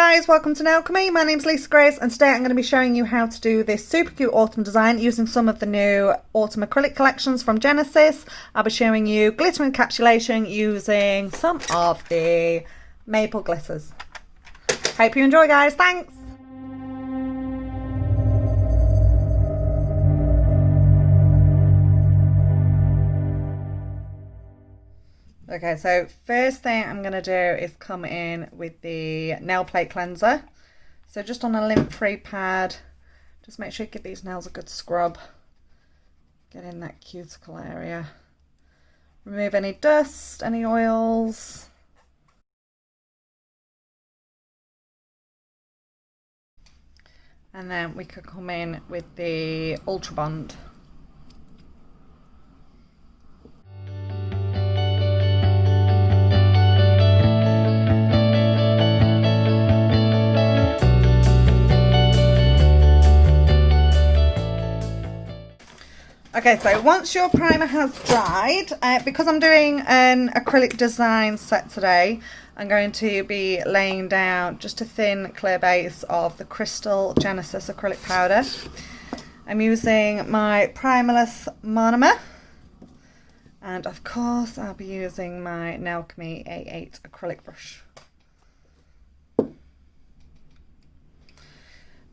guys, welcome to Nailchemy. My name's Lisa Grace and today I'm going to be showing you how to do this super cute autumn design using some of the new autumn acrylic collections from Genesis. I'll be showing you glitter encapsulation using some of the maple glitters. Hope you enjoy, guys. Thanks. Okay, so first thing I'm going to do is come in with the nail plate cleanser. So just on a lint-free pad, just make sure you give these nails a good scrub. Get in that cuticle area. Remove any dust, any oils. And then we could come in with the Ultra Bond. Okay, so once your primer has dried, because I'm doing an acrylic design set today, I'm going to be laying down just a thin clear base of the Crystal Genesis acrylic powder. I'm using my primerless monomer, and of course I'll be using my Nailchemy A8 acrylic brush.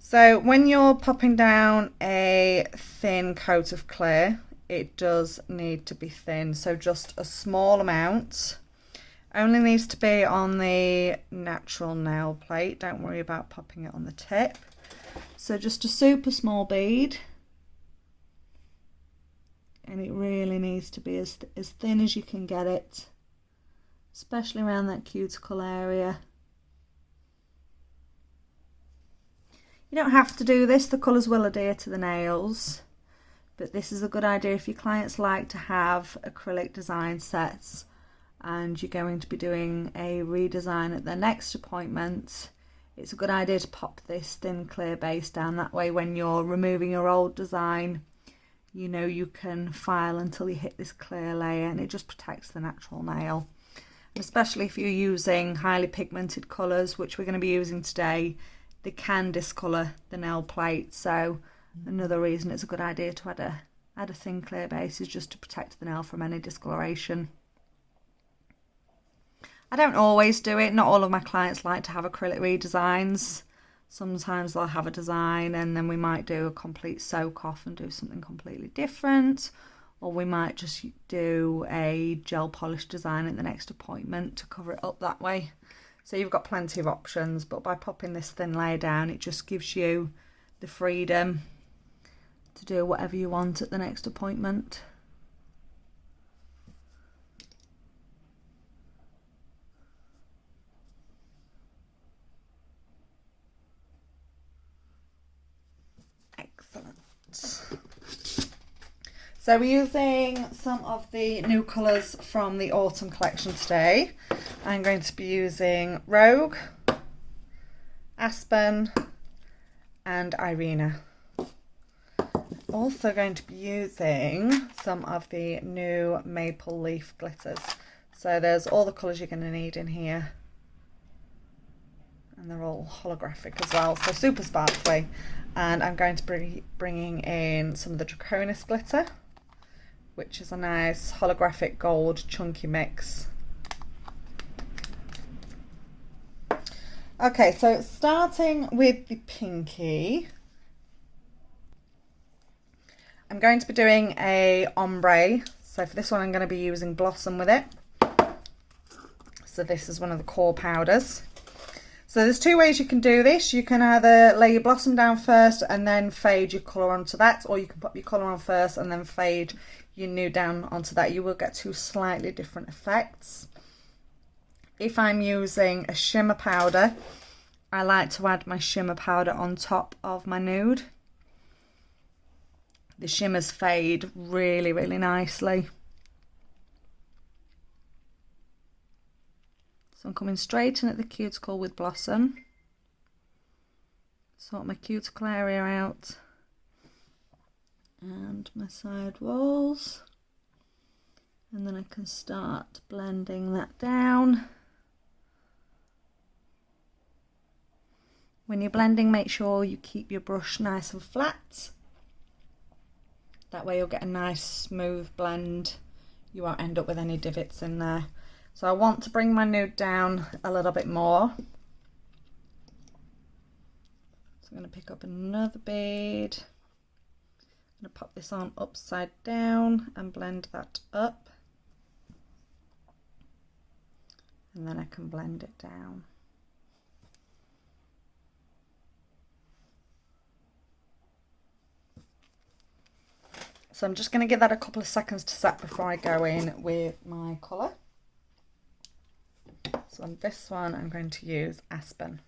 So when you're popping down a thin coat of clear, it does need to be thin, so just a small amount. Only needs to be on the natural nail plate, don't worry about popping it on the tip. So just a super small bead, and it really needs to be as thin as you can get it, especially around that cuticle area. You don't have to do this, the colours will adhere to the nails, but this is a good idea if your clients like to have acrylic design sets and you're going to be doing a redesign at their next appointment. It's a good idea to pop this thin clear base down, that way when you're removing your old design, you know you can file until you hit this clear layer, and it just protects the natural nail. And especially if you're using highly pigmented colours, which we're going to be using today, they can discolour the nail plate, so another reason it's a good idea to add a thin clear base is just to protect the nail from any discoloration. I don't always do it, not all of my clients like to have acrylic redesigns. Sometimes they'll have a design and then we might do a complete soak off and do something completely different, or we might just do a gel polish design at the next appointment to cover it up that way. So you've got plenty of options, but by popping this thin layer down, it just gives you the freedom to do whatever you want at the next appointment. Excellent. So we're using some of the new colours from the autumn collection today. I'm going to be using Rogue, Aspen and Irina. Also going to be using some of the new maple leaf glitters. So there's all the colours you're going to need in here, and they're all holographic as well, so super sparkly. And I'm going to be bringing in some of the Draconis glitter, which is a nice holographic gold chunky mix. Okay, so starting with the pinky, I'm going to be doing a ombre. So for this one I'm going to be using Blossom with it. So this is one of the core powders. So there's two ways you can do this. You can either lay your Blossom down first and then fade your colour onto that, or you can put your colour on first and then fade your nude down onto that. You will get two slightly different effects. If I'm using a shimmer powder, I like to add my shimmer powder on top of my nude. The shimmers fade really, really nicely. So I'm coming straight in at the cuticle with Blossom. Sort my cuticle area out and my side walls. And then I can start blending that down. When you're blending, make sure you keep your brush nice and flat. That way you'll get a nice smooth blend. You won't end up with any divots in there. So I want to bring my nude down a little bit more. So I'm going to pick up another bead. I'm going to pop this on upside down and blend that up. And then I can blend it down. So I'm just going to give that a couple of seconds to set before I go in with my colour. So on this one I'm going to use Aspen.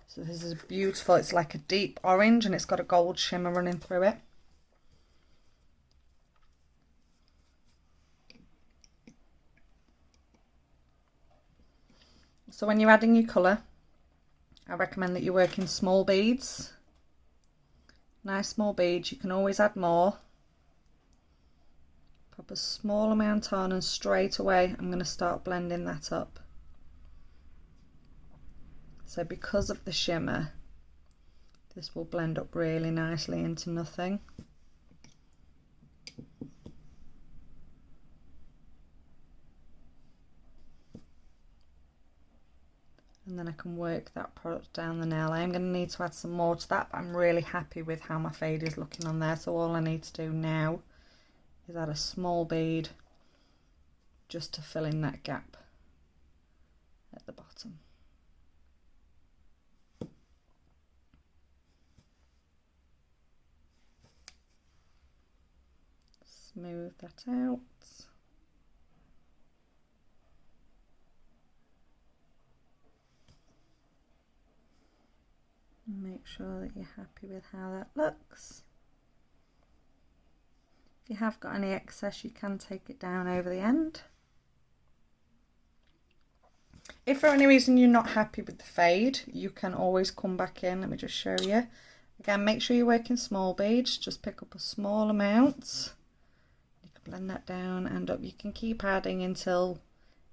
So this is beautiful, it's like a deep orange and it's got a gold shimmer running through it. So when you're adding your colour, I recommend that you work in small beads. Nice small beads, you can always add more. Pop a small amount on and straight away I'm going to start blending that up. So because of the shimmer, this will blend up really nicely into nothing. And then I can work that product down the nail. I am going to need to add some more to that, but I'm really happy with how my fade is looking on there. So all I need to do now is add a small bead just to fill in that gap at the bottom. Smooth that out. Make sure that you're happy with how that looks. If you have got any excess, you can take it down over the end. If for any reason you're not happy with the fade, you can always come back in. Let me just show you. Again, make sure you're working small beads. Just pick up a small amount. You can blend that down and up. You can keep adding until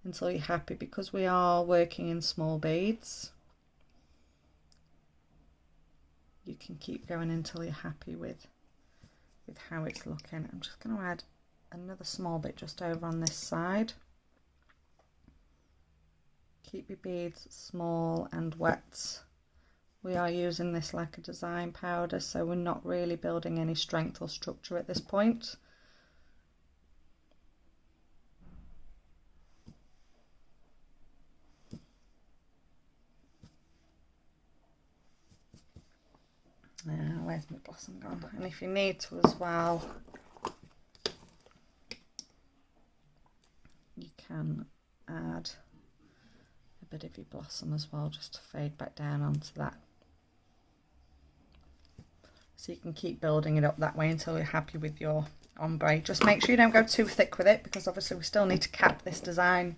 you're happy, because we are working in small beads. You can keep going until you're happy with how it's looking. I'm just going to add another small bit just over on this side. Keep your beads small and wet. We are using this like a design powder, so we're not really building any strength or structure at this point. Where's my blossom gone? And if you need to as well, you can add a bit of your blossom as well, just to fade back down onto that. So you can keep building it up that way until you're happy with your ombre. Just make sure you don't go too thick with it, because obviously we still need to cap this design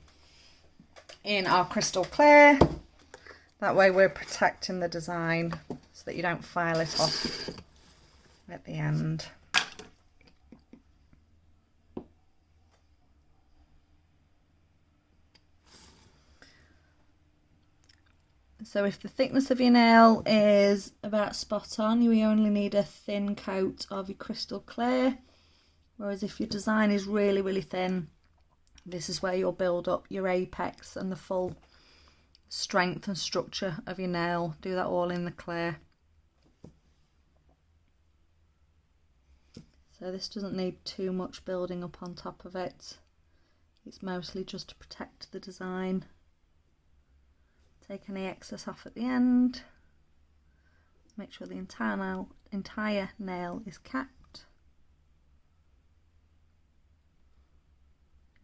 in our crystal clear. That way we're protecting the design so that you don't file it off at the end. So if the thickness of your nail is about spot on, you only need a thin coat of your crystal clear. Whereas if your design is really, really thin, this is where you'll build up your apex and the full strength and structure of your nail. Do that all in the clear. So this doesn't need too much building up on top of it. It's mostly just to protect the design. Take any excess off at the end. Make sure the entire nail is capped.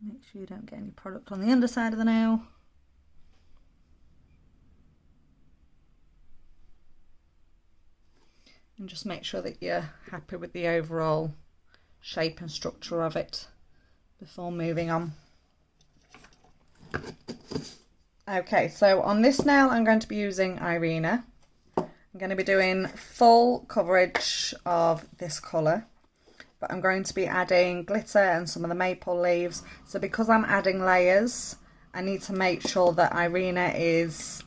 Make sure you don't get any product on the underside of the nail. And just make sure that you're happy with the overall shape and structure of it before moving on. Okay, so on this nail I'm going to be using Irina. I'm going to be doing full coverage of this colour, but I'm going to be adding glitter and some of the maple leaves. So because I'm adding layers, I need to make sure that Irina is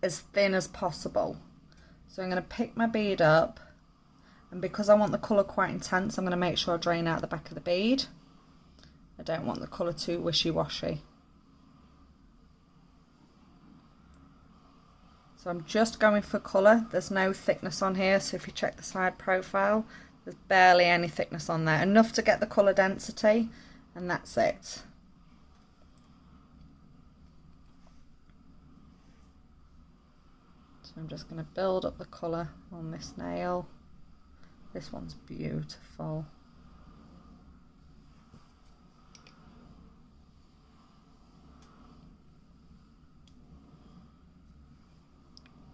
as thin as possible. So I'm going to pick my bead up, and because I want the colour quite intense, I'm going to make sure I drain out the back of the bead. I don't want the colour too wishy-washy. So I'm just going for colour. There's no thickness on here, so if you check the side profile, there's barely any thickness on there. Enough to get the colour density, and that's it. So I'm just going to build up the colour on this nail. This one's beautiful.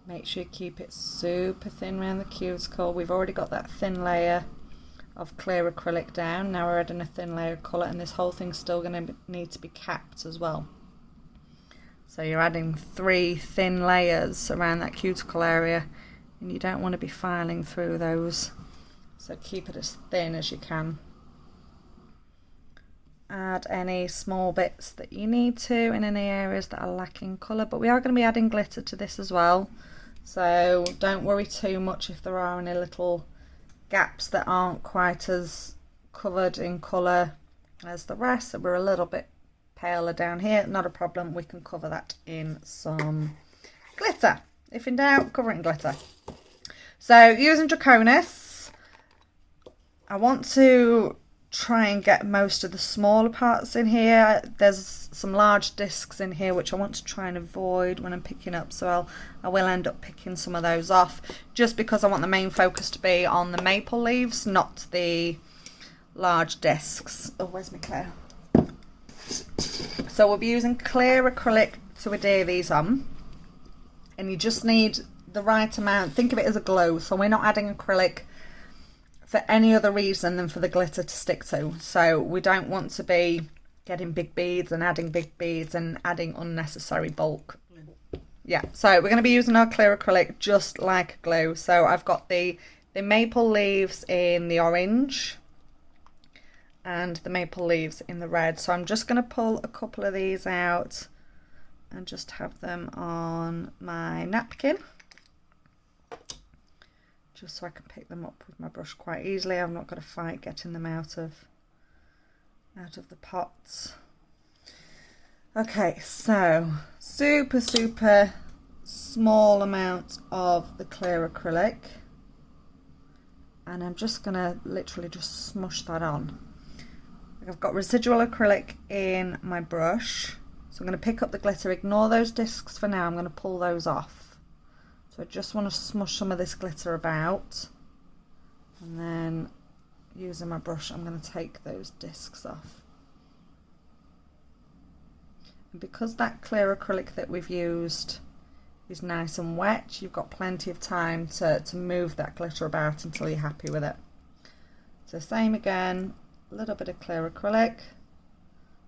Make sure you keep it super thin around the cuticle. We've already got that thin layer of clear acrylic down. Now we're adding a thin layer of colour, and this whole thing's still going to need to be capped as well. So you're adding 3 thin layers around that cuticle area, and you don't want to be filing through those. So keep it as thin as you can. Add any small bits that you need to in any areas that are lacking colour, but we are going to be adding glitter to this as well. So don't worry too much if there are any little gaps that aren't quite as covered in colour as the rest. So we're a little bit paler down here, not a problem, we can cover that in some glitter. If in doubt, cover it in glitter. So using Draconis, I want to try and get most of the smaller parts in here. There's some large discs in here which I want to try and avoid when I'm picking up, so I will end up picking some of those off, just because I want the main focus to be on the maple leaves, not the large discs. Oh, where's my clear? So we'll be using clear acrylic to adhere these on, and you just need the right amount. Think of it as a glue, so we're not adding acrylic for any other reason than for the glitter to stick to. So we don't want to be getting big beads and adding big beads and adding unnecessary bulk. Yeah, so we're going to be using our clear acrylic just like glue. So I've got the maple leaves in the orange and the maple leaves in the red. So I'm just going to pull a couple of these out and just have them on my napkin, just so I can pick them up with my brush quite easily. I've not got to fight getting them out of the pots. Okay, so super small amount of the clear acrylic, and I'm just gonna literally just smush that on. I've got residual acrylic in my brush, so I'm going to pick up the glitter. Ignore those discs for now, I'm going to pull those off. So I just want to smush some of this glitter about, and then using my brush I'm going to take those discs off. And because that clear acrylic that we've used is nice and wet, you've got plenty of time to move that glitter about until you're happy with it. So same again, a little bit of clear acrylic,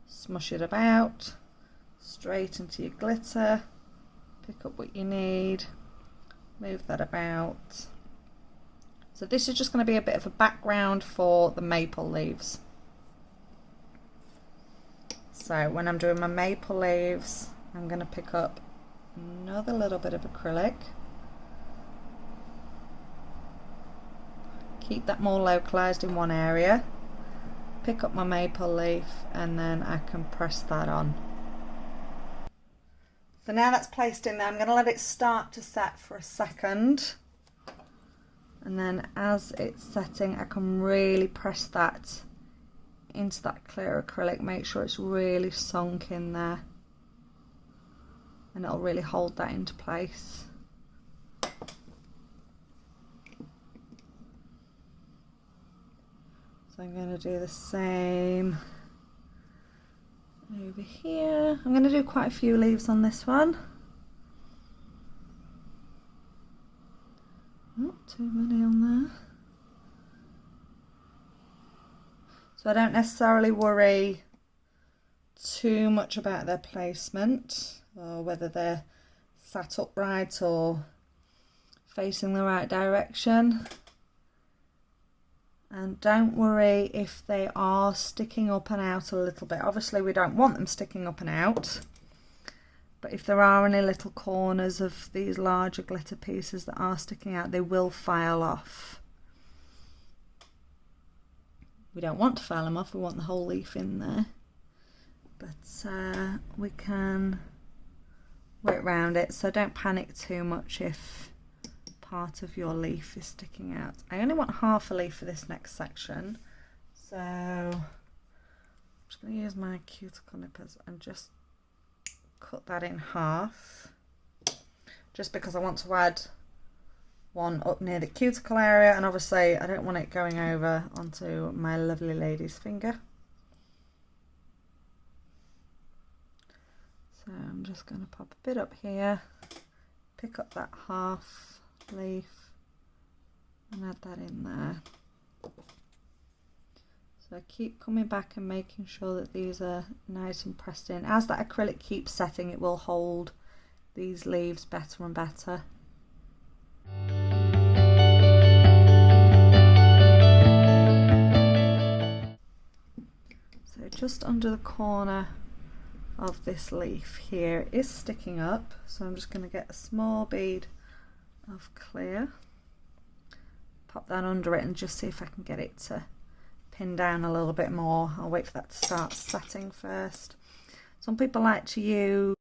smush it about, straight into your glitter, pick up what you need, move that about. So this is just going to be a bit of a background for the maple leaves. So when I'm doing my maple leaves, I'm going to pick up another little bit of acrylic. Keep that more localized in one area. Pick up my maple leaf, and then I can press that on. So now that's placed in there, I'm going to let it start to set for a second, and then as it's setting I can really press that into that clear acrylic, make sure it's really sunk in there, and it'll really hold that into place. So I'm going to do the same over here. I'm going to do quite a few leaves on this one. Not too many on there. So I don't necessarily worry too much about their placement, or whether they're sat upright or facing the right direction. And don't worry if they are sticking up and out a little bit. Obviously we don't want them sticking up and out, but if there are any little corners of these larger glitter pieces that are sticking out, they will file off. We don't want to file them off, we want the whole leaf in there, but we can work around it, so don't panic too much if part of your leaf is sticking out. I only want half a leaf for this next section, so I'm just going to use my cuticle nippers and just cut that in half, just because I want to add one up near the cuticle area, and obviously I don't want it going over onto my lovely lady's finger. So I'm just going to pop a bit up here, pick up that half leaf and add that in there. So keep coming back and making sure that these are nice and pressed in. As that acrylic keeps setting, it will hold these leaves better and better. So just under the corner of this leaf here is sticking up, so I'm just going to get a small bead of clear, pop that under it and just see if I can get it to pin down a little bit more. I'll wait for that to start setting first. Some people like to use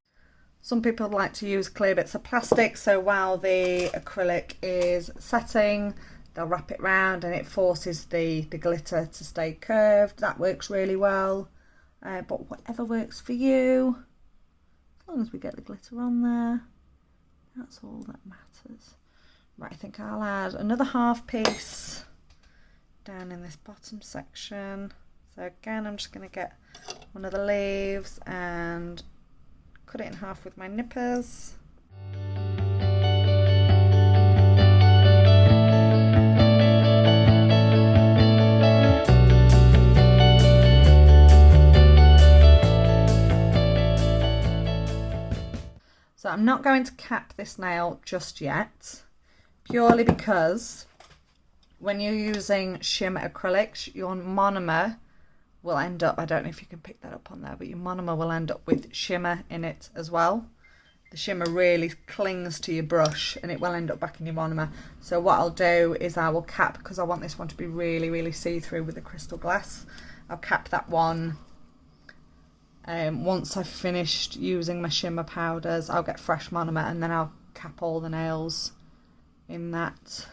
clear bits of plastic, so while the acrylic is setting, they'll wrap it round and it forces the glitter to stay curved. That works really well. But whatever works for you, as long as we get the glitter on there, that's all that matters. Right, I think I'll add another half piece down in this bottom section. So again, I'm just going to get one of the leaves and cut it in half with my nippers. So I'm not going to cap this nail just yet, purely because when you're using shimmer acrylics, your monomer will end up, I don't know if you can pick that up on there, but your monomer will end up with shimmer in it as well. The shimmer really clings to your brush and it will end up back in your monomer. So what I'll do is I will cap, because I want this one to be really, really see-through with the crystal glass. I'll cap that one. Once I've finished using my shimmer powders, I'll get fresh monomer and then I'll cap all the nails in that.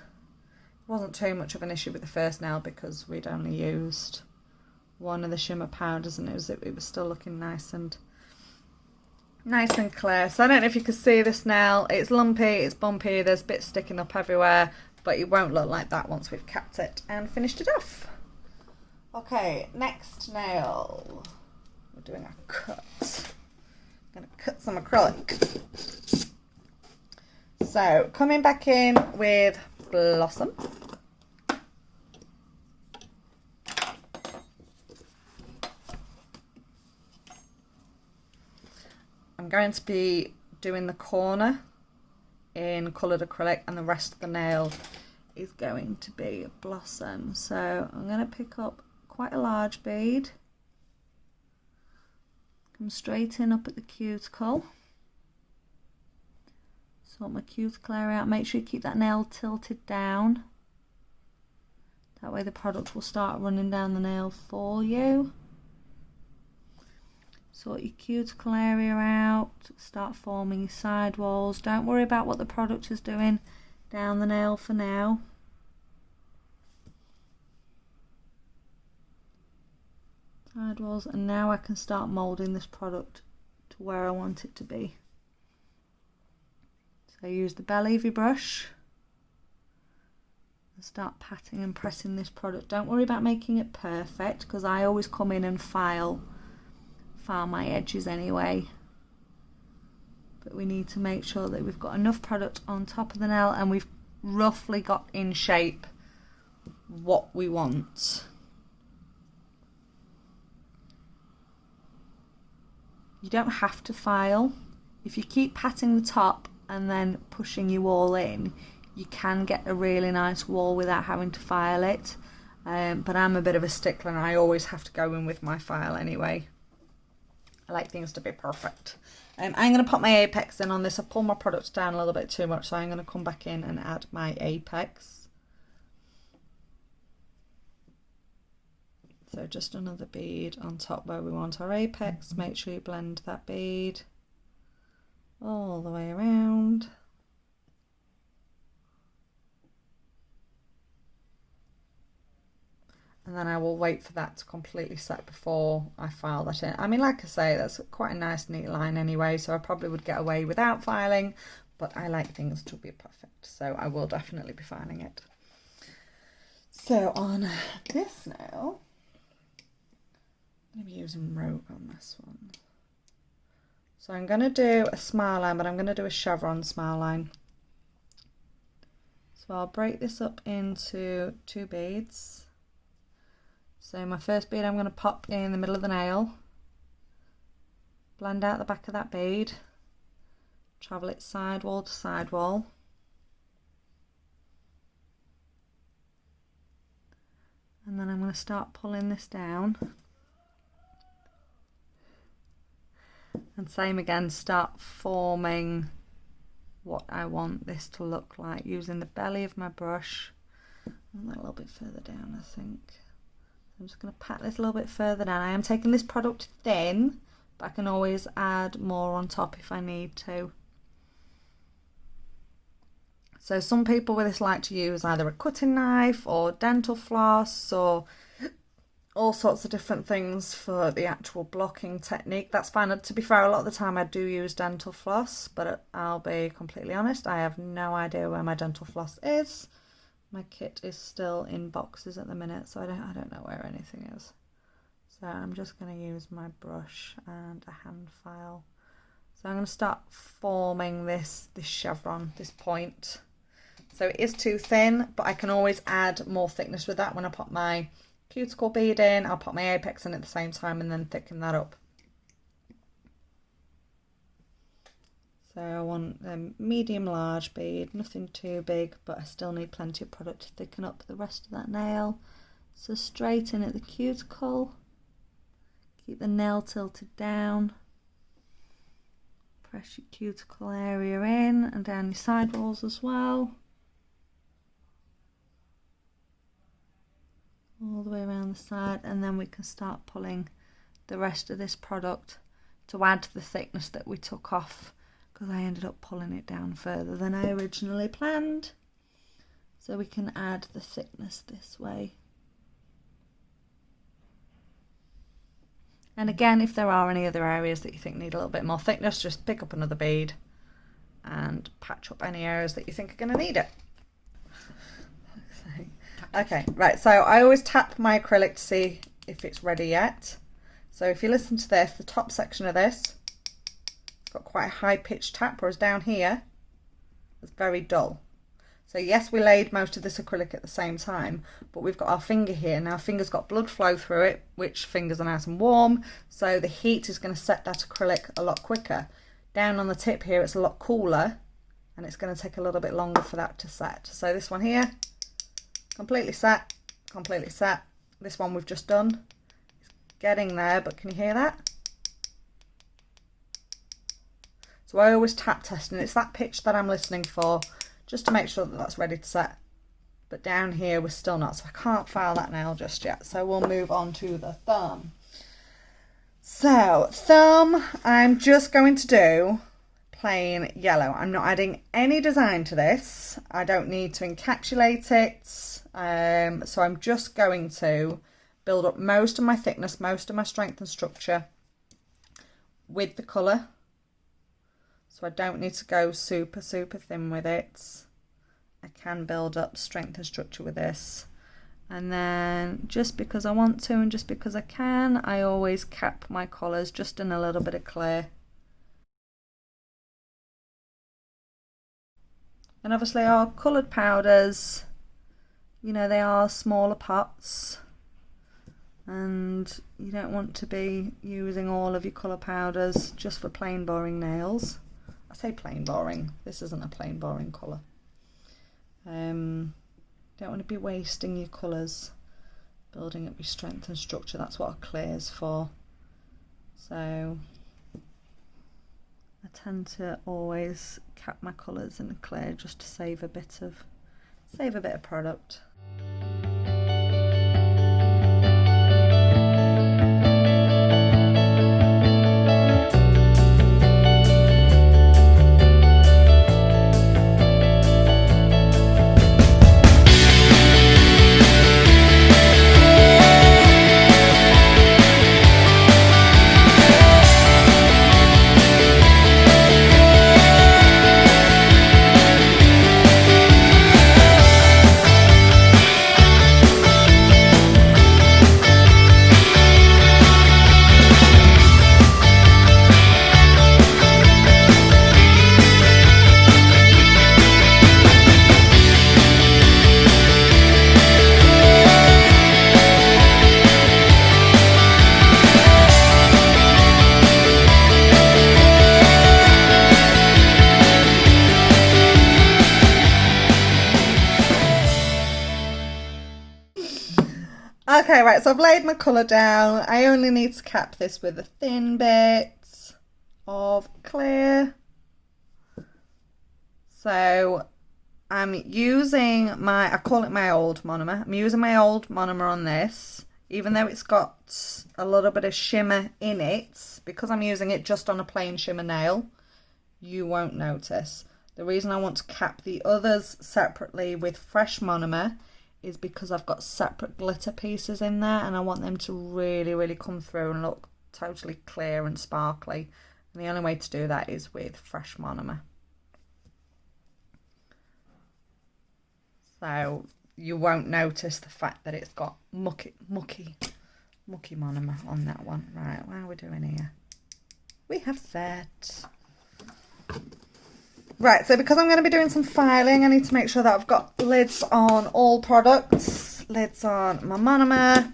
It wasn't too much of an issue with the first nail because we'd only used one of the shimmer powders and it was still looking nice and clear. So I don't know if you can see this nail. It's lumpy, it's bumpy, there's bits sticking up everywhere, but it won't look like that once we've capped it and finished it off. Okay, next nail. We're doing a cut. I'm going to cut some acrylic. So coming back in with Blossom. I'm going to be doing the corner in coloured acrylic and the rest of the nail is going to be Blossom. So I'm going to pick up quite a large bead. Come straight in up at the cuticle. Sort my cuticle area out. Make sure you keep that nail tilted down. That way the product will start running down the nail for you. Sort your cuticle area out. Start forming your sidewalls. Don't worry about what the product is doing down the nail for now. Sidewalls, and now I can start moulding this product to where I want it to be. So use the bell Evie brush and start patting and pressing this product. Don't worry about making it perfect because I always come in and file my edges anyway. But we need to make sure that we've got enough product on top of the nail and we've roughly got in shape what we want. You don't have to file. If you keep patting the top and then pushing your wall in, you can get a really nice wall without having to file it. But I'm a bit of a stickler and I always have to go in with my file anyway. I like things to be perfect. I'm going to pop my apex in on this. I've pulled my product down a little bit too much, so I'm going to come back in and add my apex. So just another bead on top where we want our apex. Make sure you blend that bead all the way around. And then I will wait for that to completely set before I file that in. I mean, like I say, that's quite a nice neat line anyway, so I probably would get away without filing, but I like things to be perfect, so I will definitely be filing it. So on this nail, I'm going to be using Rogue on this one. So I'm going to do a smile line, but I'm going to do a chevron smile line. So I'll break this up into 2 beads. So my first bead I'm going to pop in the middle of the nail, blend out the back of that bead, travel it sidewall to sidewall, and then I'm going to start pulling this down, and same again, start forming what I want this to look like using the belly of my brush, and a little bit further down I think. I'm just going to pat this a little bit further down. I am taking this product thin, but I can always add more on top if I need to. So some people with this like to use either a cutting knife or dental floss or all sorts of different things for the actual blocking technique. That's fine. To be fair, a lot of the time I do use dental floss, but I'll be completely honest, I have no idea where my dental floss is. My kit is still in boxes at the minute, so I don't know where anything is. So I'm just going to use my brush and a hand file. So I'm going to start forming this chevron, this point. So it is too thin, but I can always add more thickness with that when I pop my cuticle bead in. I'll pop my apex in at the same time and then thicken that up. So I want a medium large bead, nothing too big, but I still need plenty of product to thicken up the rest of that nail. So straight in at the cuticle, keep the nail tilted down, press your cuticle area in and down your sidewalls as well. All the way around the side, and then we can start pulling the rest of this product to add to the thickness that we took off, because I ended up pulling it down further than I originally planned. So we can add the thickness this way. And again, if there are any other areas that you think need a little bit more thickness, just pick up another bead and patch up any areas that you think are going to need it. Okay, right, so I always tap my acrylic to see if it's ready yet. So if you listen to this, the top section of this, got quite a high pitched tap, whereas down here it's very dull. So yes, we laid most of this acrylic at the same time, but we've got our finger here. Now our finger's got blood flow through it, which fingers are nice and warm, so the heat is going to set that acrylic a lot quicker. Down on the tip here it's a lot cooler, and it's going to take a little bit longer for that to set. So this one here, completely set, completely set. This one we've just done, it's getting there, but can you hear that? So I always tap test, and it's that pitch that I'm listening for, just to make sure that that's ready to set. But down here we're still not, so I can't file that nail just yet. So we'll move on to the thumb. So thumb, I'm just going to do plain yellow. I'm not adding any design to this. I don't need to encapsulate it. So I'm just going to build up most of my thickness, most of my strength and structure with the colour. So I don't need to go super thin with it. I can build up strength and structure with this. And then just because I want to and just because I can, I always cap my colours just in a little bit of clear. And obviously our coloured powders, you know, they are smaller pots, and you don't want to be using all of your colour powders just for plain boring nails. I say plain boring, this isn't a plain boring colour. Don't want to be wasting your colours, building up your strength and structure. That's what a clear is for. So I tend to always cap my colours in clear just to save a bit of product. Okay, right, so I've laid my colour down. I only need to cap this with a thin bit of clear. So I'm using I call it my old monomer. I'm using my old monomer on this, even though it's got a little bit of shimmer in it, because I'm using it just on a plain shimmer nail, you won't notice. The reason I want to cap the others separately with fresh monomer is because I've got separate glitter pieces in there and I want them to really, really come through and look totally clear and sparkly. And the only way to do that is with fresh monomer. So you won't notice the fact that it's got mucky monomer on that one. Right, what are we doing here? We have set. Right, so because I'm going to be doing some filing, I need to make sure that I've got lids on all products, lids on my monomer,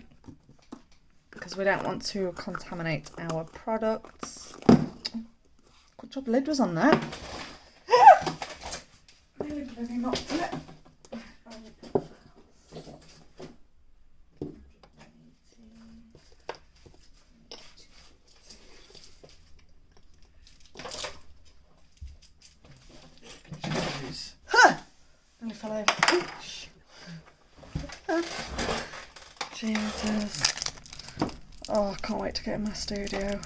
because we don't want to contaminate our products. Good job lid was on there. Really bloody knocked it. Nearly fell over. Jesus. Oh, I can't wait to get in my studio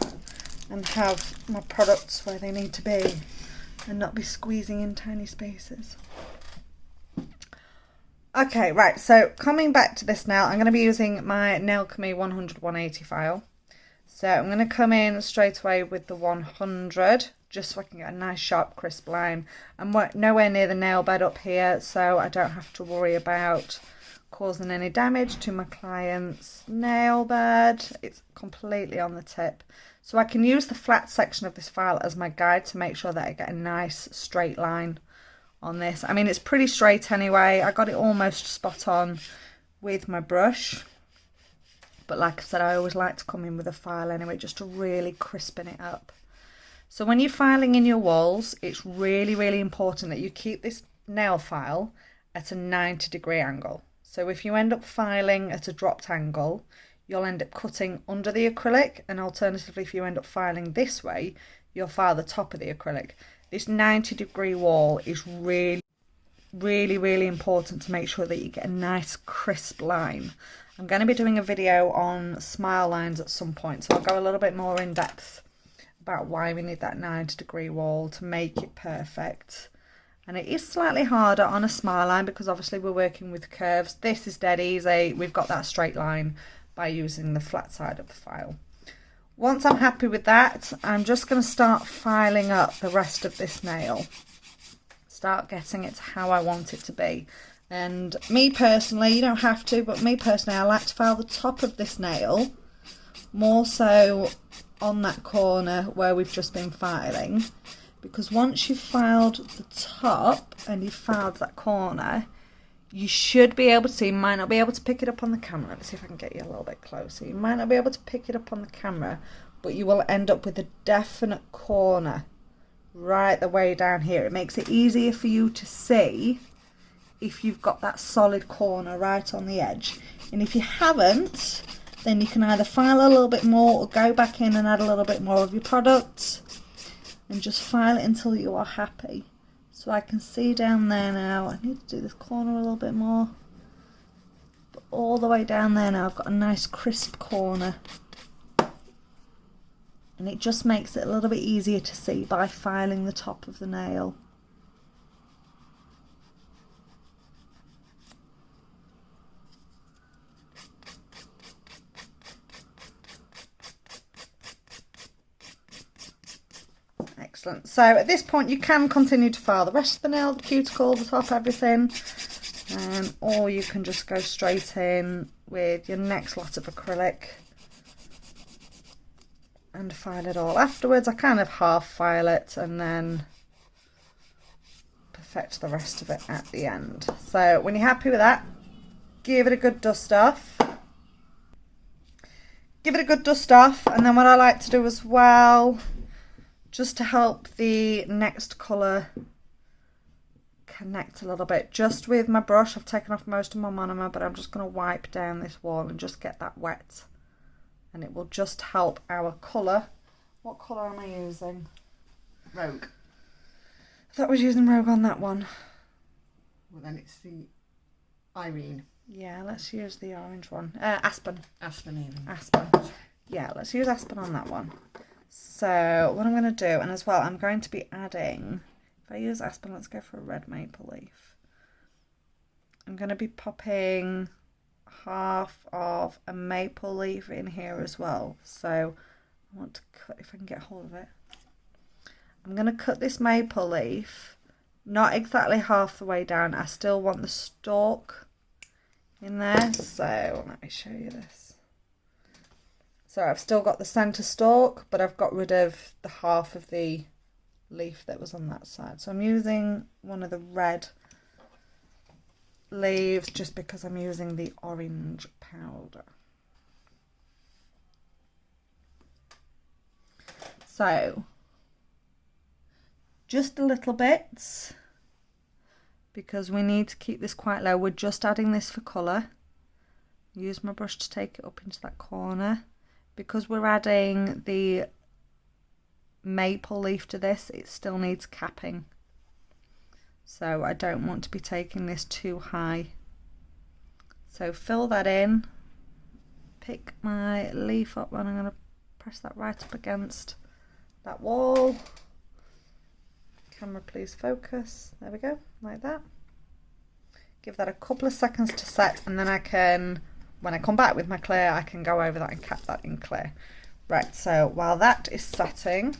and have my products where they need to be and not be squeezing in tiny spaces. Okay, right, so coming back to this now, I'm going to be using my Nailchemy 100-180 file. So I'm going to come in straight away with the 100, just so I can get a nice sharp crisp line. I'm nowhere near the nail bed up here, so I don't have to worry about causing any damage to my client's nail bed. It's completely on the tip. So I can use the flat section of this file as my guide to make sure that I get a nice straight line on this. I mean, it's pretty straight anyway. I got it almost spot on with my brush. But like I said, I always like to come in with a file anyway, just to really crispen it up. So when you're filing in your walls, it's really, really important that you keep this nail file at a 90-degree angle. So if you end up filing at a dropped angle, you'll end up cutting under the acrylic, and alternatively, if you end up filing this way, you'll file the top of the acrylic. This 90-degree wall is really, really, really important to make sure that you get a nice crisp line. I'm going to be doing a video on smile lines at some point, so I'll go a little bit more in depth about why we need that 90-degree wall to make it perfect. And it is slightly harder on a smile line because obviously we're working with curves. This is dead easy. We've got that straight line by using the flat side of the file. Once I'm happy with that, I'm just going to start filing up the rest of this nail. Start getting it to how I want it to be. And me personally, you don't have to, but me personally, I like to file the top of this nail more so on that corner where we've just been filing, because once you've filed the top and you've filed that corner, you should be able to see, you might not be able to pick it up on the camera. Let's see if I can get you a little bit closer. You might not be able to pick it up on the camera, but you will end up with a definite corner right the way down here. It makes it easier for you to see if you've got that solid corner right on the edge. And if you haven't, then you can either file a little bit more or go back in and add a little bit more of your product. and just file it until you are happy. So I can see down there now, I need to do this corner a little bit more, but all the way down there now I've got a nice crisp corner, and it just makes it a little bit easier to see by filing the top of the nail. Excellent. So at this point you can continue to file the rest of the nail, the cuticle, the top, everything, or you can just go straight in with your next lot of acrylic and file it all afterwards. I kind of half file it and then perfect the rest of it at the end. So when you're happy with that, give it a good dust off. Give it a good dust off, and then what I like to do as well, just to help the next colour connect a little bit, just with my brush, I've taken off most of my monomer, but I'm just going to wipe down this wall and just get that wet, and it will just help our colour. What colour am I using? Rogue. I thought I was using Rogue on that one. Well, then it's the Irene. Yeah, let's use the orange one. Aspen. Aspen even. Aspen. Yeah, let's use Aspen on that one. So what I'm going to do, and as well I'm going to be adding, if I use Aspen, let's go for a red maple leaf. I'm going to be popping half of a maple leaf in here as well. So I want to cut, if I can get hold of it, I'm going to cut this maple leaf, not exactly half the way down. I still want the stalk in there, so let me show you this. So I've still got the centre stalk, but I've got rid of the half of the leaf that was on that side. So I'm using one of the red leaves just because I'm using the orange powder. So just a little bit, because we need to keep this quite low. We're just adding this for colour. Use my brush to take it up into that corner. Because we're adding the maple leaf to this, it still needs capping. So I don't want to be taking this too high. So fill that in, pick my leaf up, and I'm going to press that right up against that wall. Camera, please focus. There we go, like that. Give that a couple of seconds to set, and then I can, when I come back with my clear, I can go over that and cap that in clear. Right, so while that is setting,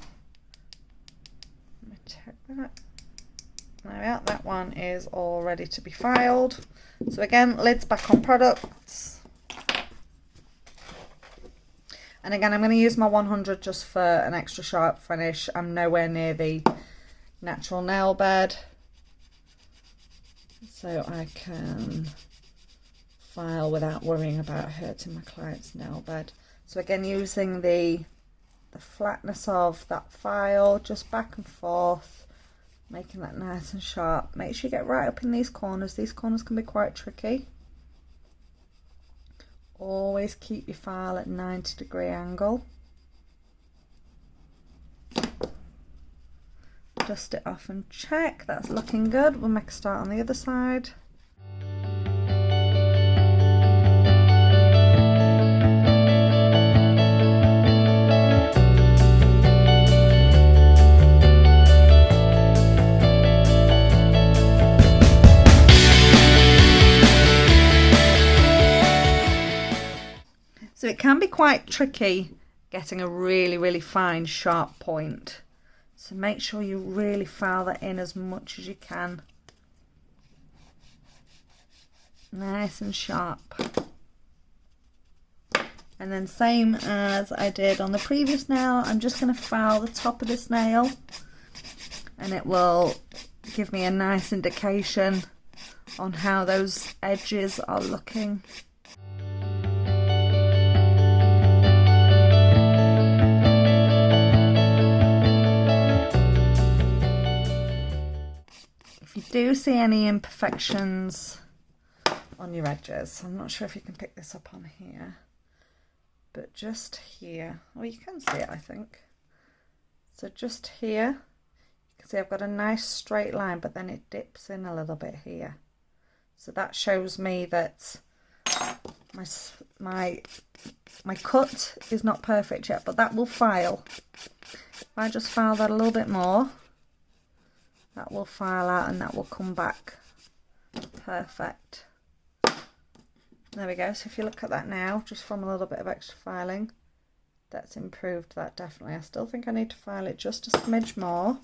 let me check that. There we are, that one is all ready to be filed. So again, lids back on products. And again, I'm going to use my 100 just for an extra sharp finish. I'm nowhere near the natural nail bed, so I can file without worrying about hurting my client's nail bed. So again, using the flatness of that file, just back and forth, making that nice and sharp. Make sure you get right up in these corners. These corners can be quite tricky. Always keep your file at 90-degree angle. Dust it off and check, that's looking good. We'll make a start on the other side. So it can be quite tricky getting a really fine sharp point. So make sure you really file that in as much as you can. Nice and sharp. And then same as I did on the previous nail, I'm just going to file the top of this nail, and it will give me a nice indication on how those edges are looking. If you do see any imperfections on your edges, I'm not sure if you can pick this up on here, but just here, well, you can see it, I think. So just here, you can see I've got a nice straight line, but then it dips in a little bit here. So that shows me that my cut is not perfect yet, but that will file. If I just file that a little bit more, that will file out and that will come back perfect. There we go. So if you look at that now, just from a little bit of extra filing, that's improved that definitely. I still think I need to file it just a smidge more.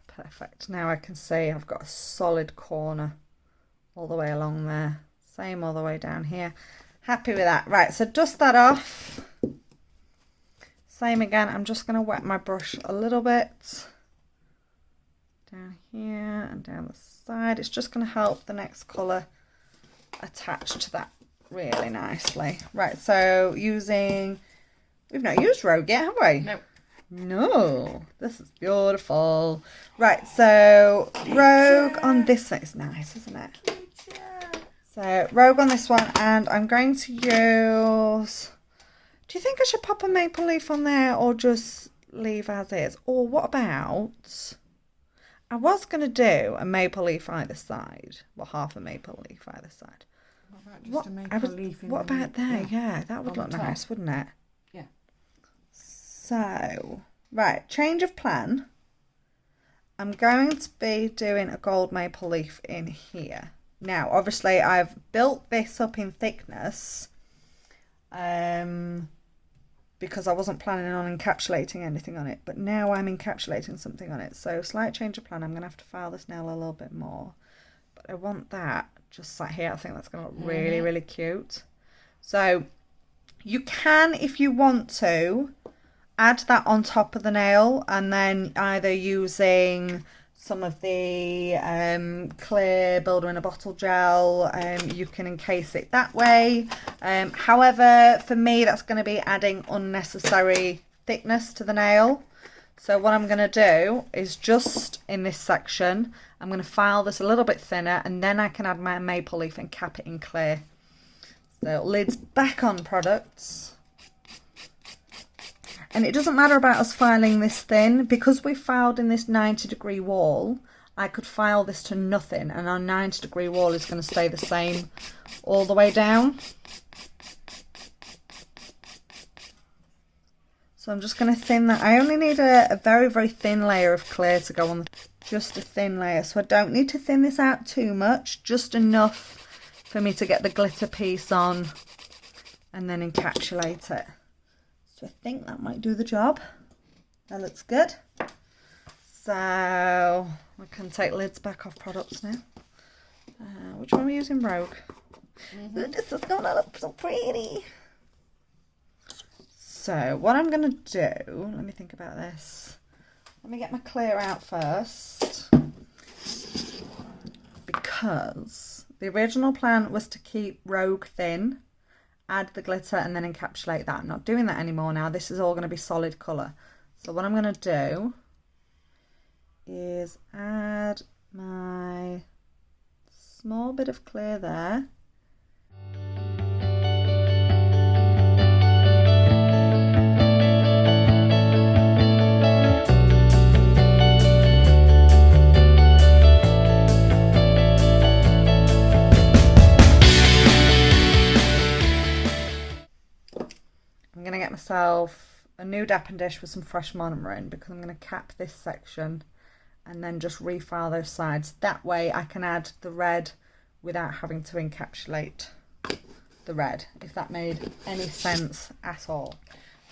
Perfect. Now I can see I've got a solid corner all the way along there. Same all the way down here. Happy with that. Right, so dust that off. Same again. I'm just going to wet my brush a little bit. Down here and down the side. It's just going to help the next colour attach to that really nicely. Right, so using... We've not used Rogue yet, have we? No. No, this is beautiful. Right, so Rogue on this one is nice, isn't it? So Rogue on this one, and I'm going to use... Do you think I should pop a maple leaf on there or just leave as is? Or what about... I was going to do a maple leaf either side. Well, half a maple leaf either side. What about just a maple leaf in what the about there? Yeah, that would look nice, wouldn't it? Yeah. So, right, change of plan. I'm going to be doing a gold maple leaf in here. Now, obviously, I've built this up in thickness because I wasn't planning on encapsulating anything on it, but now I'm encapsulating something on it. So, slight change of plan. I'm going to have to file this nail a little bit more, but I want that just sat here. I think that's going to look really, really cute. So, you can, if you want to, add that on top of the nail, and then either using some of the clear builder in a bottle gel, you can encase it that way. However, for me, that's going to be adding unnecessary thickness to the nail. So what I'm going to do is just in this section, I'm going to file this a little bit thinner, and then I can add my maple leaf and cap it in clear. So lids back on products. And it doesn't matter about us filing this thin, because we filed in this 90-degree wall. I could file this to nothing, and our 90-degree wall is going to stay the same all the way down. So I'm just going to thin that. I only need a very, very thin layer of clear to go on, just a thin layer. So I don't need to thin this out too much, just enough for me to get the glitter piece on and then encapsulate it. So I think that might do the job. That looks good. So we can take lids back off products now. Which one are we using? Rogue. This is gonna look so pretty. So what I'm gonna do, let me think about this. Let me get my clear out first, because the original plan was to keep Rogue thin, add the glitter, and then encapsulate that. I'm not doing that anymore now. This is all going to be solid colour. So what I'm going to do is add my small bit of clear there. I'm going to get myself a new dapping dish with some fresh monomer in, because I'm going to cap this section and then just refile those sides. That way I can add the red without having to encapsulate the red, if that made any sense at all.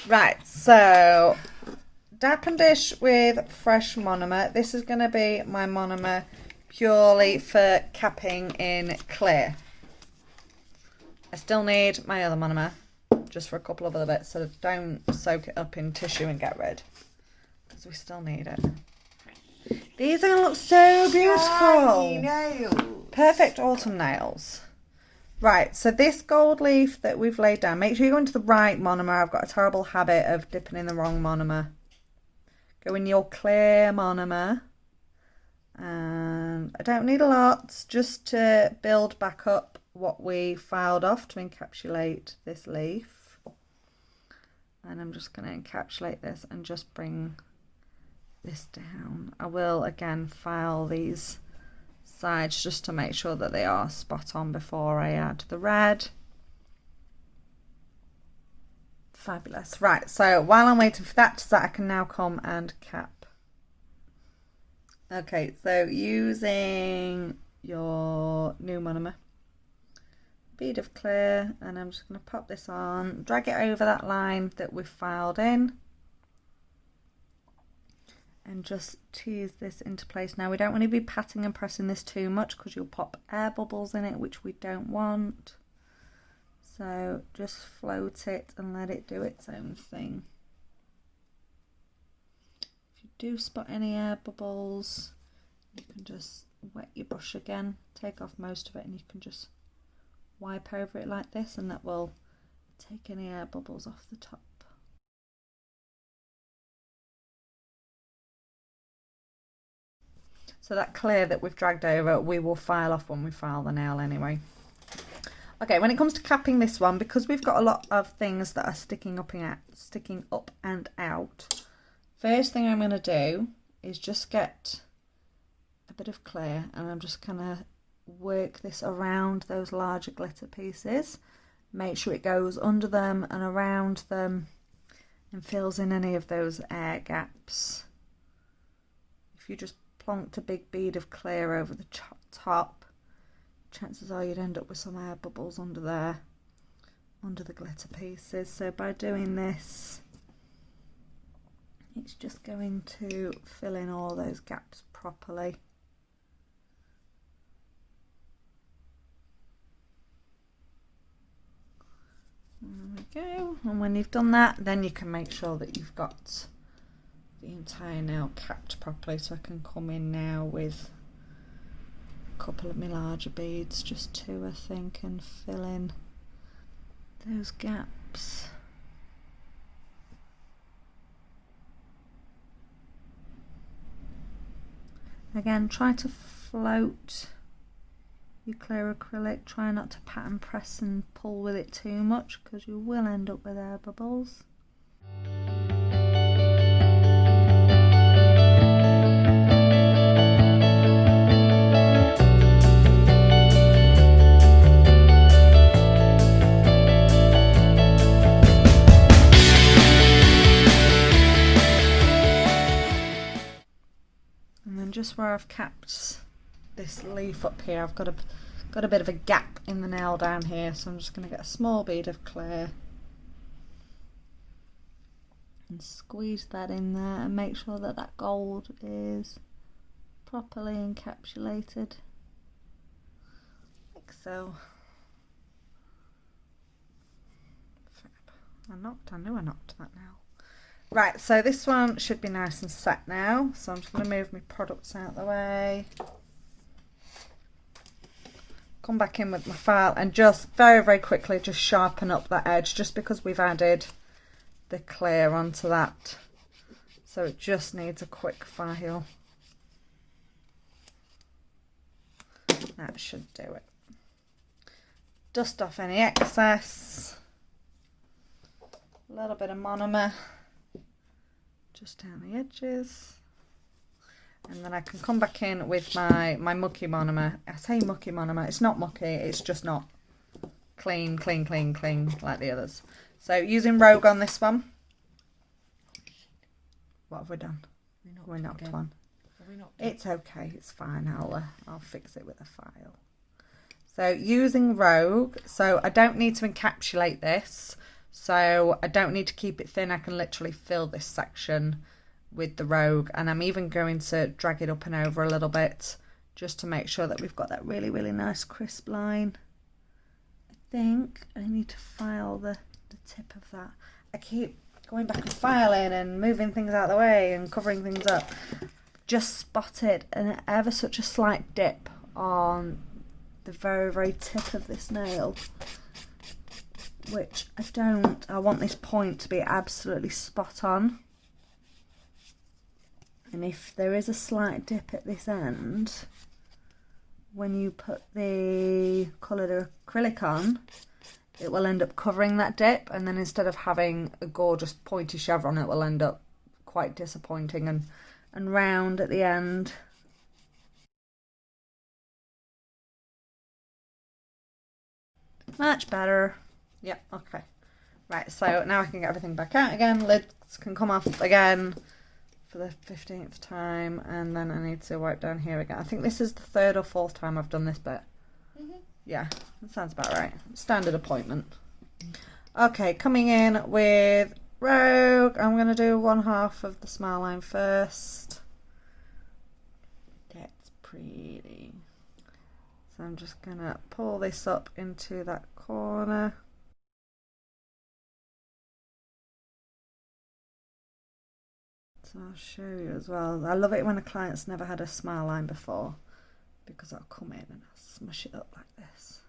Right, so dapping dish with fresh monomer. This is going to be my monomer purely for capping in clear. I still need my other monomer just for a couple of other bits, so don't soak it up in tissue and get rid, because we still need it. These are going to look so beautiful. Nails. Perfect autumn nails. Right, so this gold leaf that we've laid down, make sure you go into the right monomer. I've got a terrible habit of dipping in the wrong monomer. Go in your clear monomer. And I don't need a lot, just to build back up what we filed off to encapsulate this leaf. And I'm just going to encapsulate this and just bring this down. I will again file these sides just to make sure that they are spot on before I add the red. Fabulous. Right, so while I'm waiting for that to set, I can now come and cap. Okay, so using your new monomer, bead of clear, and I'm just going to pop this on, drag it over that line that we've filed in, and just tease this into place. Now we don't want to be patting and pressing this too much because you'll pop air bubbles in it, which we don't want. So just float it and let it do its own thing. If you do spot any air bubbles, you can just wet your brush again, take off most of it, and you can just wipe over it like this, and that will take any air bubbles off the top. So that clear that we've dragged over, we will file off when we file the nail anyway. Okay, when it comes to capping this one, because we've got a lot of things that are sticking up and out, first thing I'm going to do is just get a bit of clear, and I'm just going to work this around those larger glitter pieces. Make sure it goes under them and around them and fills in any of those air gaps. If you just plonked a big bead of clear over the top, chances are you'd end up with some air bubbles under there, under the glitter pieces. So by doing this, it's just going to fill in all those gaps properly. There we go. And when you've done that, then you can make sure that you've got the entire nail capped properly. So I can come in now with a couple of my larger beads, just two I think, and fill in those gaps. Again, try to float your clear acrylic, try not to pat and press and pull with it too much because you will end up with air bubbles. And then just where I've capped this leaf up here, I've got a bit of a gap in the nail down here, so I'm just going to get a small bead of clear and squeeze that in there and make sure that that gold is properly encapsulated, like so. I knew I knocked that nail. Right, so this one should be nice and set now, so I'm just going to move my products out of the way. Come back in with my file and just very quickly just sharpen up that edge, just because we've added the clear onto that, so it just needs a quick file. That should do it. Dust off any excess, a little bit of monomer just down the edges. And then I can come back in with my mucky monomer. I say mucky monomer, it's not mucky, it's just not clean like the others. So using Rogue on this one. What have we done? We knocked one. It's okay, it's fine, I'll fix it with a file. So using Rogue, so I don't need to encapsulate this, so I don't need to keep it thin, I can literally fill this section with the Rogue, and I'm even going to drag it up and over a little bit just to make sure that we've got that really nice crisp line. I think I need to file the tip of that. I keep going back and filing and moving things out of the way and covering things up. Just spotted an ever such a slight dip on the very, very tip of this nail, which I want this point to be absolutely spot on. And if there is a slight dip at this end, when you put the coloured acrylic on, it will end up covering that dip, and then instead of having a gorgeous pointy chevron, it will end up quite disappointing and round at the end. Much better. Yep, okay. Right, so now I can get everything back out again. Lids can come off again for the 15th time, and then I need to wipe down here again. I think this is the 3rd or 4th time I've done this bit. Yeah, that sounds about right. Standard appointment. Okay, coming in with Rogue. I'm going to do 1/2 of the smile line first. That's pretty. So I'm just going to pull this up into that corner. So I'll show you as well. I love it when a client's never had a smile line before, because I'll come in and I'll smush it up like this.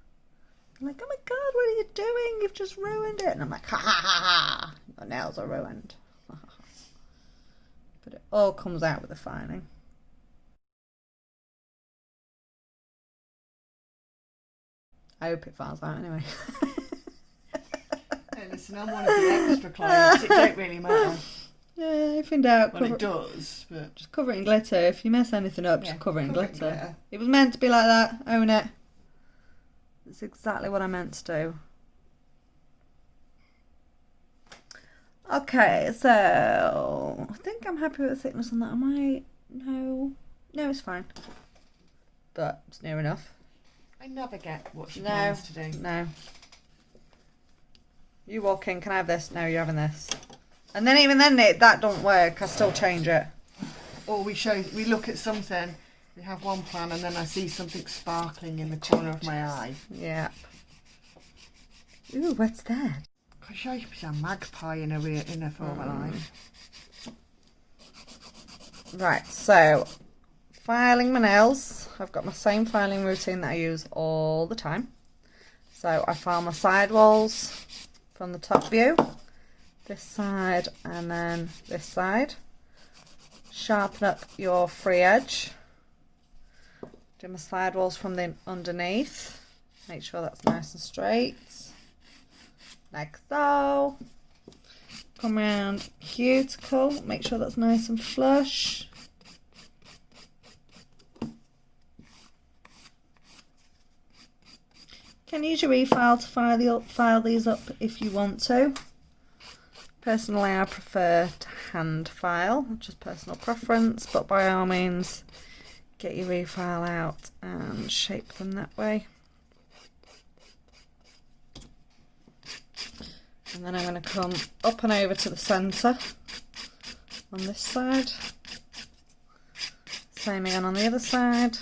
I'm like, oh my god, what are you doing? You've just ruined it. And I'm like, ha ha ha ha, your nails are ruined. But it all comes out with the filing. I hope it files out anyway. Hey, listen, I'm one of the extra clients. It don't really matter. Yeah, if in doubt, well, it does, but just cover it in glitter. If you mess anything up, just cover it in glitter. It was meant to be like that. Own it. It's exactly what I meant to do. Okay, so I think I'm happy with the thickness on that. Am I? No, it's fine. But it's near enough. I never get what she plans to do. No. You walk in, can I have this? No, you're having this. And then even then that don't work. I still change it. Or we look at something, we have one plan, and then I see something sparkling in the corner of my eye. Yeah. Ooh, what's that? Because she's a magpie in her former life. Right, so filing my nails. I've got my same filing routine that I use all the time. So I file my sidewalls from the top view, this side and then this side. Sharpen up your free edge. Do my sidewalls from the underneath. Make sure that's nice and straight. Like so. Come around cuticle. Make sure that's nice and flush. You can use your e-file to file these up if you want to. Personally, I prefer to hand file, just personal preference, but by all means, get your e-file out and shape them that way. And then I'm going to come up and over to the centre on this side. Same again on the other side.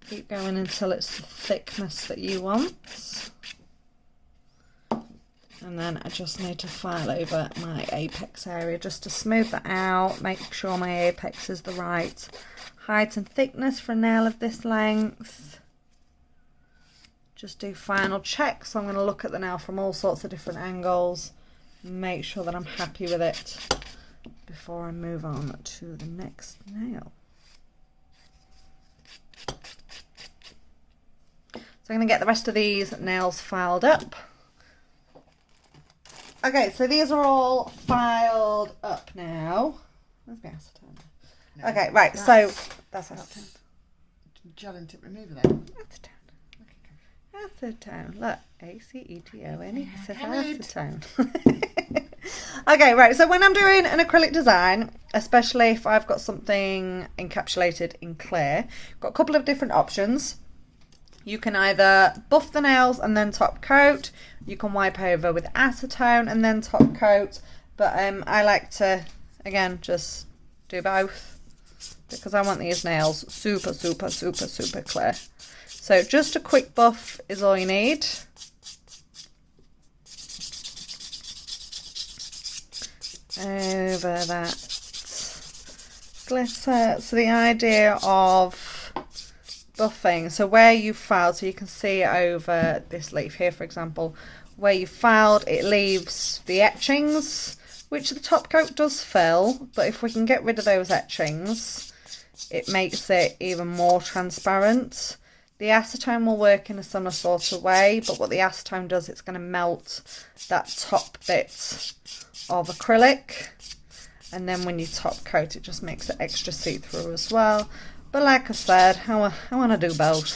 Keep going until it's the thickness that you want. And then I just need to file over my apex area just to smooth that out, make sure my apex is the right height and thickness for a nail of this length. Just do final checks. So I'm going to look at the nail from all sorts of different angles, make sure that I'm happy with it before I move on to the next nail. So I'm going to get the rest of these nails filed up. Okay, so these are all filed up now. Where's my acetone? No, okay, right, that's acetone. Gel tip remover then. Acetone. Look, A-C-E-T-O-N-E. It says acetone. Okay, right, so when I'm doing an acrylic design, especially if I've got something encapsulated in clear, I've got a couple of different options. You can either buff the nails and then top coat. You can wipe over with acetone and then top coat. But I like to, again, just do both because I want these nails super, super, super, super clear. So just a quick buff is all you need. over that glitter. So the idea of buffing, so where you filed, so you can see over this leaf here, for example, where you filed, it leaves the etchings, which the top coat does fill, but if we can get rid of those etchings, it makes it even more transparent. The acetone will work in a similar sort of way, but what the acetone does, it's going to melt that top bit of acrylic, and then when you top coat, it just makes it extra see-through as well. But like I said, I want to do both.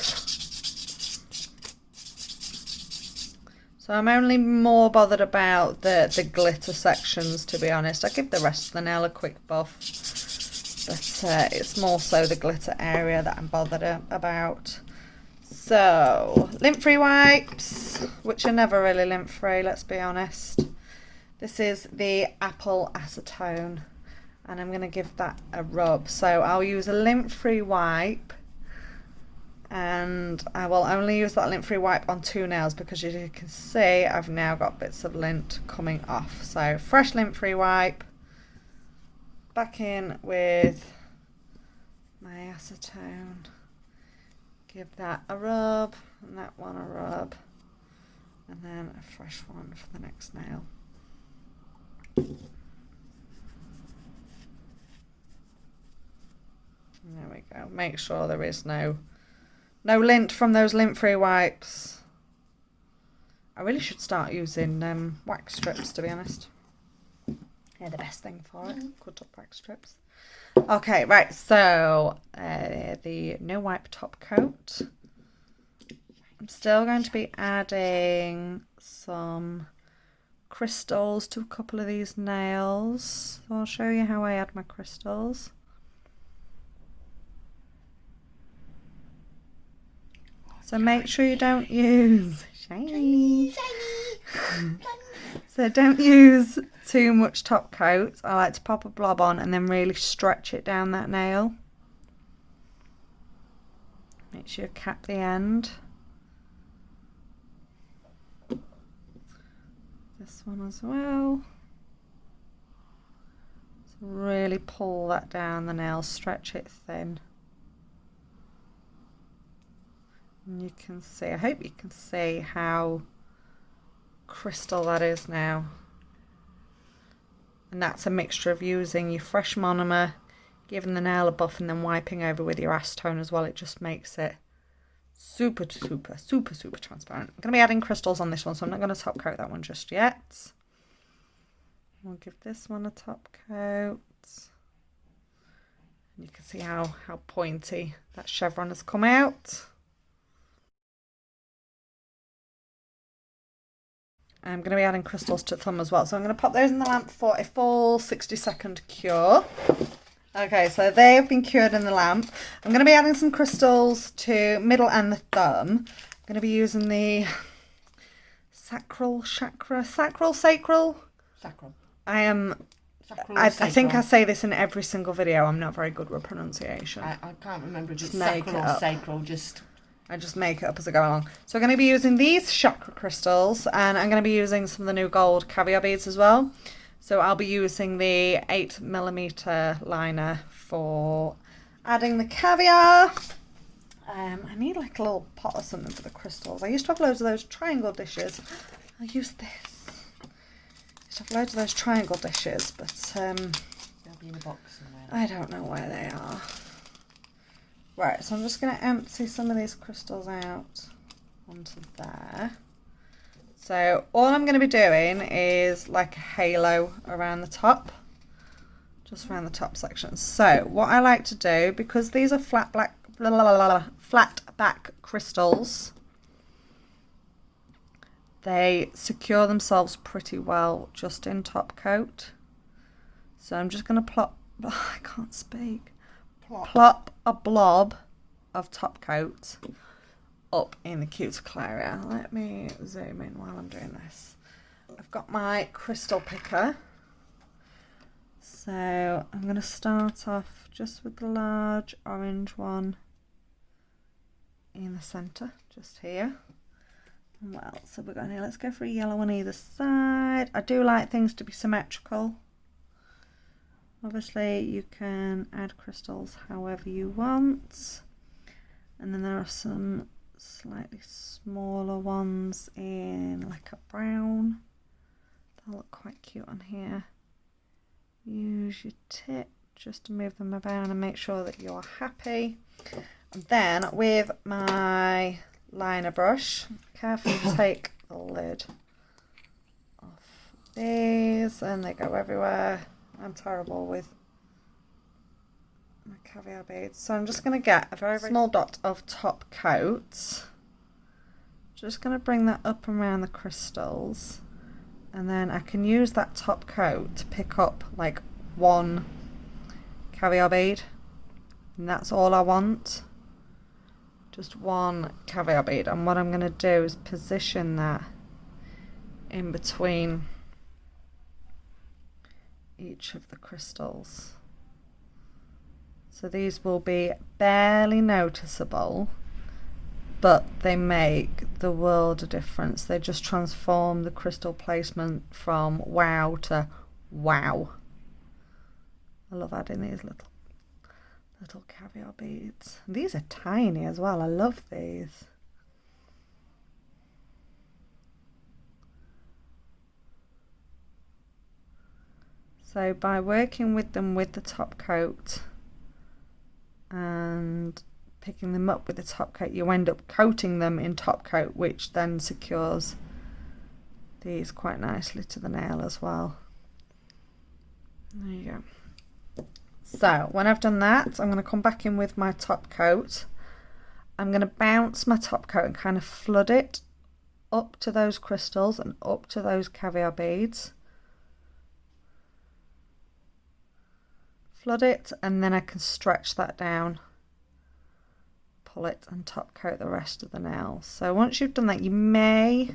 So I'm only more bothered about the glitter sections, to be honest. I give the rest of the nail a quick buff, but it's more so the glitter area that I'm bothered about. So, lint-free wipes, which are never really lint-free, let's be honest. This is the apple acetone, and I'm going to give that a rub. So I'll use a lint-free wipe, and I will only use that lint-free wipe on 2 nails because, as you can see, I've now got bits of lint coming off. So fresh lint-free wipe, back in with my acetone, give that a rub, and that one a rub, and then a fresh one for the next nail. There we go. Make sure there is no lint from those lint-free wipes. I really should start using wax strips, to be honest. They're the best thing for it. Cut up wax strips. Okay, right. So the no wipe top coat. I'm still going to be adding some crystals to a couple of these nails. So I'll show you how I add my crystals. So make sure you don't use shiny. So don't use too much top coat. I like to pop a blob on and then really stretch it down that nail. Make sure you cap the end. This one as well. So really pull that down the nail, stretch it thin. And you can see, I hope you can see how crystal that is now. And that's a mixture of using your fresh monomer, giving the nail a buff, and then wiping over with your acetone as well. It just makes it super transparent. I'm going to be adding crystals on this one, so I'm not going to top coat that one just yet. We'll give this one a top coat. And you can see how pointy that chevron has come out. I'm going to be adding crystals to thumb as well. So I'm going to pop those in the lamp for a full 60-second cure. Okay, so they have been cured in the lamp. I'm going to be adding some crystals to middle and the thumb. I'm going to be using the sacral. I think I say this in every single video. I'm not very good with pronunciation. I can't remember, just make sacral or sacral, I just make it up as I go along. So I'm going to be using these chakra crystals, and I'm going to be using some of the new gold caviar beads as well. So I'll be using the 8mm liner for adding the caviar. I need like a little pot or something for the crystals. I used to have loads of those triangle dishes. I'll use this. I used to have loads of those triangle dishes, but they'll be in a box somewhere. I don't know where they are. Right, so I'm just going to empty some of these crystals out onto there. So all I'm going to be doing is like a halo around the top, just around the top section. So what I like to do, because these are flat back crystals, they secure themselves pretty well just in top coat. So I'm just going to plop a blob of top coat up in the cuticle area. Let me zoom in while I'm doing this. I've got my crystal picker, so I'm going to start off just with the large orange one in the centre, just here. And what else have we got here? Let's go for a yellow on either side. I do like things to be symmetrical. Obviously you can add crystals however you want, and then there are some slightly smaller ones in like a brown. They'll look quite cute on here. Use your tip just to move them around and make sure that you're happy. And then with my liner brush, carefully take the lid off these, and they go everywhere. I'm terrible with my caviar beads, so I'm just going to get a very, very small dot of top coat. Just going to bring that up around the crystals, and then I can use that top coat to pick up like one caviar bead, and that's all I want, just one caviar bead. And what I'm going to do is position that in between each of the crystals, so these will be barely noticeable, but they make the world of difference. They just transform the crystal placement from wow to wow. I love adding these little caviar beads. These are tiny as well. I love these. So by working with them with the top coat and picking them up with the top coat, you end up coating them in top coat, which then secures these quite nicely to the nail as well. There you go. So when I've done that, I'm going to come back in with my top coat. I'm going to bounce my top coat and kind of flood it up to those crystals and up to those caviar beads. Flood it, and then I can stretch that down, pull it, and top coat the rest of the nail. So once you've done that, you may,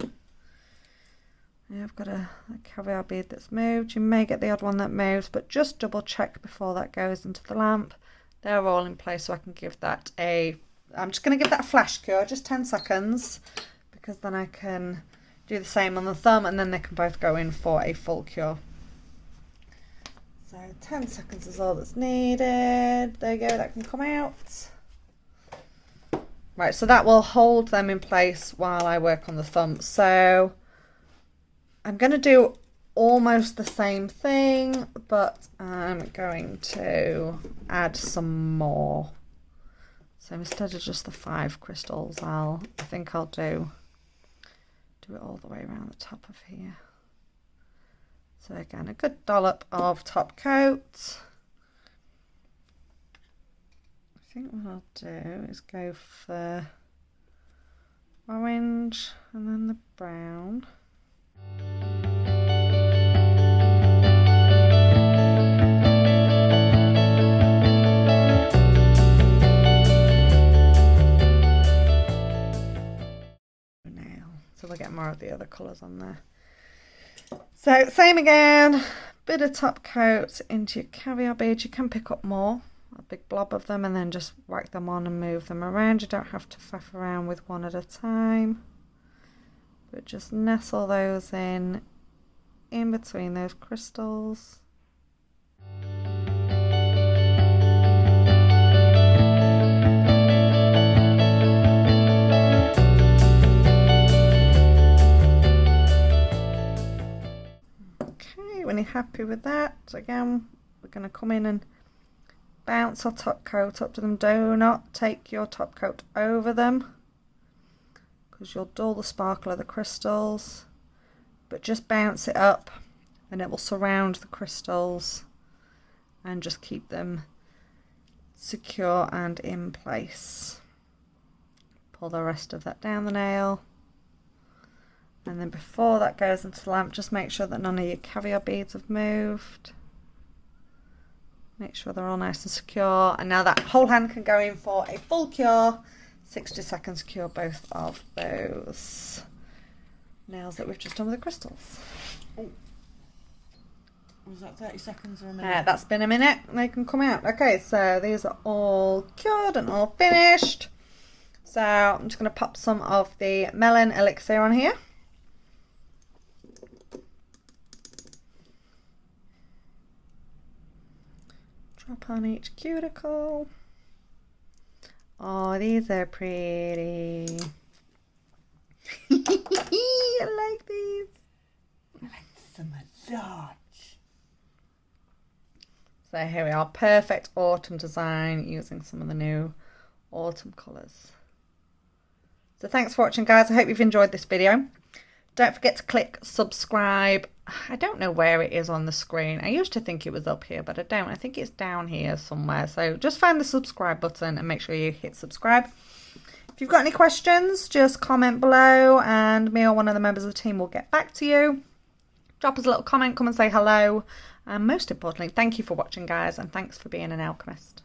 I've got a caviar bead that's moved, you may get the odd one that moves, but just double check before that goes into the lamp. They're all in place, so I can give that I'm just going to give that a flash cure, just 10 seconds, because then I can do the same on the thumb, and then they can both go in for a full cure. So 10 seconds is all that's needed. There you go, that can come out. Right, so that will hold them in place while I work on the thumb. So I'm going to do almost the same thing, but I'm going to add some more. So instead of just the 5 crystals, I think I'll do it all the way around the top of here. So again, a good dollop of top coat. I think what I'll do is go for orange and then the brown. Nail. So we'll get more of the other colours on there. So same again, bit of top coat into your caviar beads. You can pick up more, a big blob of them, and then just whack them on and move them around. You don't have to faff around with one at a time, but just nestle those in between those crystals. When you're happy with that, again, we're going to come in and bounce our top coat up to them. Do not take your top coat over them, because you'll dull the sparkle of the crystals, but just bounce it up and it will surround the crystals and just keep them secure and in place. Pull the rest of that down the nail. And then before that goes into the lamp, just make sure that none of your caviar beads have moved. Make sure they're all nice and secure. And now that whole hand can go in for a full cure. 60 seconds cure both of those nails that we've just done with the crystals. Oh. Was that 30 seconds or a minute? That's been a minute. They can come out. Okay, so these are all cured and all finished. So I'm just going to pop some of the melon elixir on here. Drop on each cuticle. Oh, these are pretty. I like these. Let's massage. So here we are, perfect autumn design using some of the new autumn colours. So thanks for watching, guys. I hope you've enjoyed this video. Don't forget to click subscribe. I don't know where it is on the screen. I used to think it was up here, but I don't. I think it's down here somewhere. So just find the subscribe button and make sure you hit subscribe. If you've got any questions, just comment below and me or one of the members of the team will get back to you. Drop us a little comment, come and say hello. And most importantly, thank you for watching, guys, and thanks for being an alchemist.